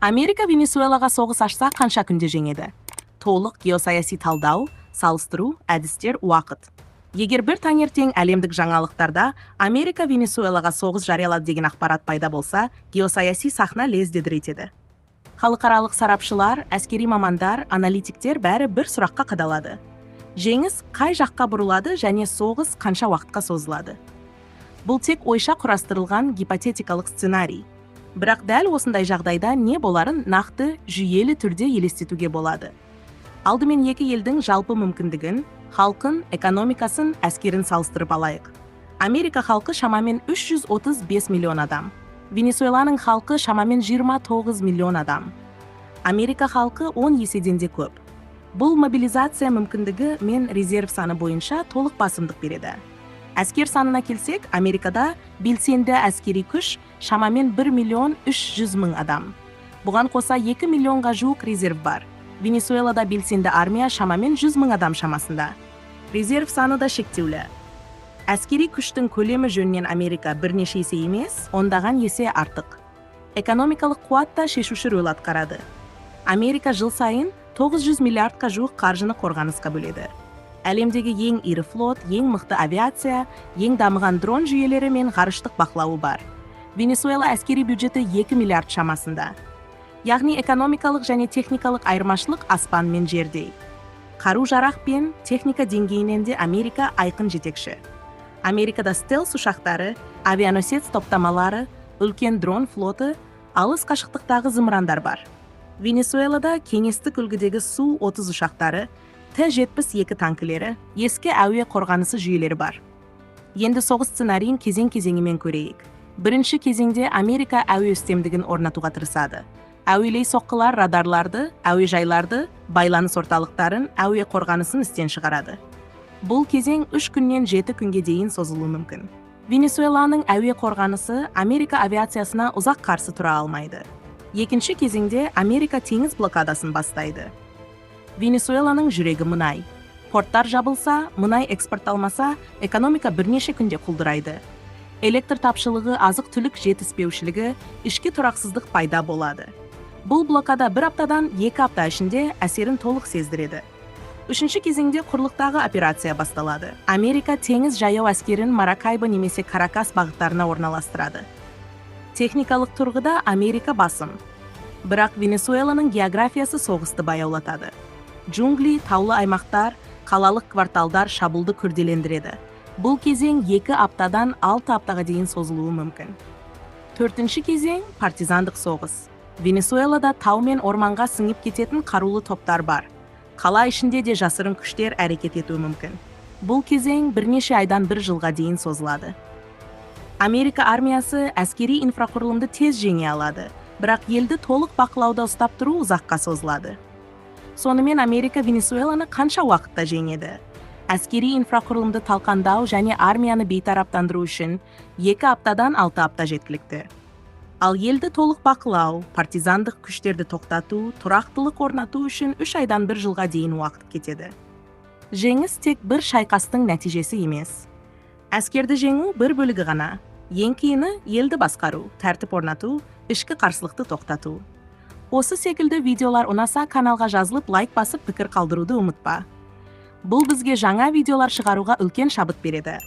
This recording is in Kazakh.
Америка Венесуэлаға соғыс ашса қанша күнде жеңеді? Толық геосаяси талдау, салыстыру, әдістер, уақыт. Егер бір таңертең әлемдік жаңалықтарда Америка Венесуэлаға соғыс жариялады деген ақпарат пайда болса, геосаяси сахна лездедіретеді. Халықаралық сарапшылар, әскери мамандар, аналитиктер бәрі бір сұраққа қадалады. Жеңіс қай жаққа бұрылады және соғыс қанша уақытқа созылады? Бұл тек ойша құрастырылған гипотетикалық сценарий. Бірақ дәл осындай жағдайда не боларын нақты жүйелі түрде елестетуге болады. Алдымен екі елдің жалпы мүмкіндігін, халқын, экономикасын, әскерін салыстырып алайық. Америка халқы шамамен 335 миллион адам. Венесуэланың халқы шамамен 29 миллион адам. Америка халқы 10 еседен де көп. Бұл мобилизация мүмкіндігі мен резерв саны бойынша толық басымдық береді. Әскер санына келсек, Америкада белсенді әскери күш шамамен 1 миллион 300 мың адам. Бұған қоса 2 миллионға жуық резерв бар. Венесуэлада белсенді армия шамамен 100 мың адам шамасында. Резерв саны да шектеулі. Әскери күштің көлемі жөнінен Америка бірнеше есе емес, ондаған есе артық. Экономикалық қуат та шешуші рөл атқарады. Америка жыл сайын 900 миллиардқа жуық қаржыны қорғанысқа бөледі. Әлемдегі ең ірі флот, ең мықты авиация, ең дамыған дрон жүйелері мен ғарыштық бақылауы бар. Венесуэла әскери бюджеті 2 миллиард шамасында. Яғни экономикалық және техникалық айырмашылық аспан мен жердей. Қару-жарақ пен техника деңгейінен де Америка айқын жетекші. Америкада стелс ұшақтары, авианосец топтамалары, үлкен дрон флоты, алыс қашықтықтағы зымырандар бар. Венесуэлада кеңестік үлгідегі Су-30 ұшақтары, Т-72 танкілері, ескі әуе қорғанысы жүйелері бар. Енді соғыс сценарийін кезең-кезеңімен көрейік. Бірінші кезеңде Америка әуе үстемдігін орнатуға тырысады. Әуелей соққылар радарларды, әуежайларды, байланыс орталықтарын, әуе қорғанысын істен шығарады. Бұл кезең 3 күннен 7 күнге дейін созылуы мүмкін. Венесуэланың әуе қорғанысы Америка авиациясына ұзақ қарсы тұра алмайды. Екінші кезеңде Америка теңіз блокадасын бастайды. Венесуэланың жүрегі мұнай. Порттар жабылса, мұнай экспортталмаса, экономика бірнеше күнде құлдырайды. Электр тапшылығы, азық-түлік жетіспеушілігі, ішкі тұрақсыздық пайда болады. Бұл блокада 1 аптадан 2 апта ішінде әсерін толық сездіреді. Үшінші кезеңде құрлықтағы операция басталады. Америка теңіз жаяу әскерін Маракайбо немесе Каракас бағыттарына орналастырады. Техникалық тұрғыда Америка басым. Бірақ Венесуэланың географиясы соғысты баяулатады. Джунгли, таулы аймақтар, қалалық кварталдар шабуылды күрделендіреді. Бұл кезең 2 аптадан 6 аптаға дейін созылуы мүмкін. Төртінші кезең – партизандық соғыс. Венесуэлада тау мен орманға сіңіп кететін қарулы топтар бар. Қала ішінде де жасырын күштер әрекет етуі мүмкін. Бұл кезең бірнеше айдан 1 жылға дейін созылады. Америка армиясы әскери инфрақұрылымды тез жеңе алады, бірақ елді толық бақылауда ұстап тұру ұзаққа созылады. Сонымен Америка Венесуэланы қанша уақытта жеңеді? Әскери инфрақұрылымды талқандау және армияны бейтараптандыру үшін 2 аптадан 6 апта жеткілікті. Ал елді толық бақылау, партизандық күштерді тоқтату, тұрақтылық орнату үшін 3 айдан 1 жылға дейін уақыт кетеді. Жеңіс тек бір шайқастың нәтижесі емес. Әскерді жеңу бір бөлігі ғана. Ең қиыны елді басқару, тәртіп орнату, ішкі қарсылықты тоқтату. Осы секілді видеолар ұнаса, каналға жазылып, лайк басып, пікір қалдыруды ұмытпа. Бұл бізге жаңа видеолар шығаруға үлкен шабыт береді.